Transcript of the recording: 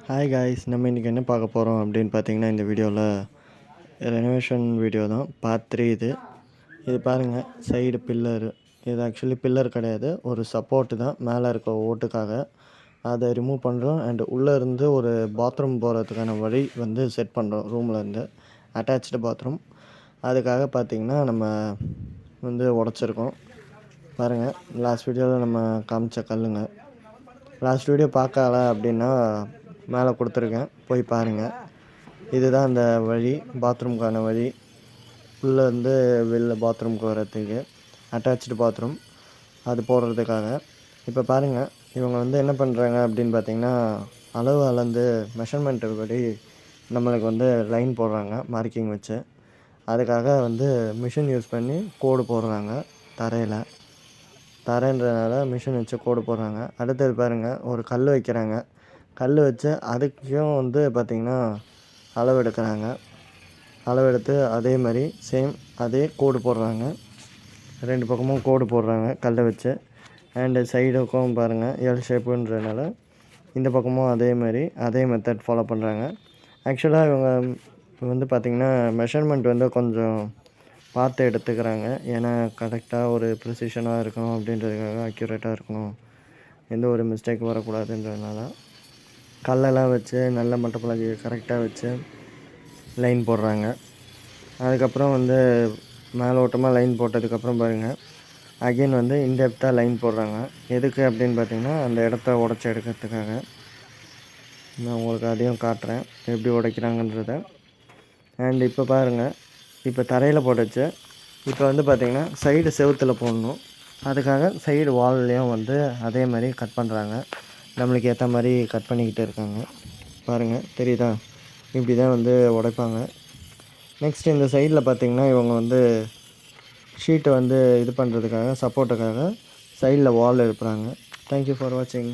Hi guys, நம்ம இன்றைக்கி என்ன பார்க்க போகிறோம் அப்படின்னு பார்த்தீங்கன்னா, இந்த வீடியோவில் ரெனோவேஷன் வீடியோ தான் பார்ட் 3 இது பாருங்கள். சைடு பில்லரு, இது ஆக்சுவலி பில்லர் கிடையாது, ஒரு சப்போர்ட்டு தான் மேலே இருக்க ஓட்டுக்காக. அதை ரிமூவ் பண்ணுறோம். அண்ட் உள்ளே இருந்து ஒரு பாத்ரூம் போகிறதுக்கான வழி வந்து செட் பண்ணுறோம். ரூமில் இருந்து அட்டாச்சு பாத்ரூம். அதுக்காக பார்த்திங்கன்னா நம்ம வந்து உடச்சிருக்கோம். பாருங்கள், லாஸ்ட் வீடியோவில் நம்ம காமிச்ச கல்லுங்க. லாஸ்ட் வீடியோ பார்க்கல அப்படின்னா மேலே கொடுத்துருக்கேன், போய் பாருங்கள். இதுதான் அந்த வழி, பாத்ரூம்க்கான வழி. உள்ளே இருந்து வெளில பாத்ரூம்க்கு வர்றதுக்கு அட்டாச்சு பாத்ரூம், அது போடுறதுக்காக. இப்போ பாருங்கள், இவங்க வந்து என்ன பண்ணுறாங்க அப்படின்னு பார்த்திங்கன்னா, அளவு அளந்து மெஷர்மெண்ட்டு படி நம்மளுக்கு வந்து லைன் போடுறாங்க மார்க்கிங் வச்சு. அதுக்காக வந்து மிஷின் யூஸ் பண்ணி கோடு போடுறாங்க. தரைன்றதுனால மிஷின் வச்சு கோடு போடுறாங்க. அடுத்தது பாருங்கள், ஒரு கல் வைக்கிறாங்க. கல் வச்சு அதுக்கும் வந்து பார்த்திங்கன்னா அளவெடுக்கிறாங்க. அளவெடுத்து அதே மாதிரி சேம் அதே கோடு போடுறாங்க. 2 பக்கமும் கோடு போடுறாங்க கல்லை வச்சு. அண்டு சைடுக்கும் பாருங்கள் எல் ஷேப்புன்றதுனால இந்த பக்கமும் அதே மாதிரி அதே மெத்தட் ஃபாலோ பண்ணுறாங்க. ஆக்சுவலாக இவங்க வந்து பார்த்திங்கன்னா மெஷர்மெண்ட் வந்து கொஞ்சம் பார்த்து எடுத்துக்கிறாங்க. ஏன்னா கரெக்டாக ஒரு ப்ரிசிஷனாக இருக்கணும் அப்படின்றதுக்காக, அக்யூரேட்டாக இருக்கணும், எந்த ஒரு மிஸ்டேக் வரக்கூடாதுன்றதுனால கல்லெல்லாம் வச்சு நல்ல மட்டப்பலகை கரெக்டாக வச்சு லைன் போடுறாங்க. அதுக்கப்புறம் வந்து மேலோட்டமாக லைன் போட்டதுக்கப்புறம் பாருங்கள், அகெயின் வந்து இன்டெப்த்தாக லைன் போடுறாங்க. எதுக்கு அப்படின்னு பார்த்திங்கன்னா, அந்த இடத்த உடச்சி எடுக்கிறதுக்காக. நான் உங்களுக்கு அதையும் காட்டுறேன் எப்படி உடைக்கிறாங்கன்றத. அண்ட் இப்போ பாருங்கள், இப்போ தரையில் போட்டுச்சு. இப்போ வந்து பார்த்திங்கன்னா சைடு செவுத்தில் போடணும். அதுக்காக சைடு வால்லையும் வந்து அதே மாதிரி கட் பண்ணுறாங்க. நம்மளுக்கு ஏற்ற மாதிரி கட் பண்ணிக்கிட்டு இருக்காங்க. பாருங்கள், தெரியுதா? இப்படி தான் வந்து உடைப்பாங்க. நெக்ஸ்ட் இந்த சைடில் பார்த்திங்கன்னா, இவங்க வந்து ஷீட்டை வந்து இது பண்ணுறதுக்காக, சப்போர்ட்டுக்காக சைடில் வால் எழுப்புறாங்க. தேங்க்யூ ஃபார் வாட்சிங்.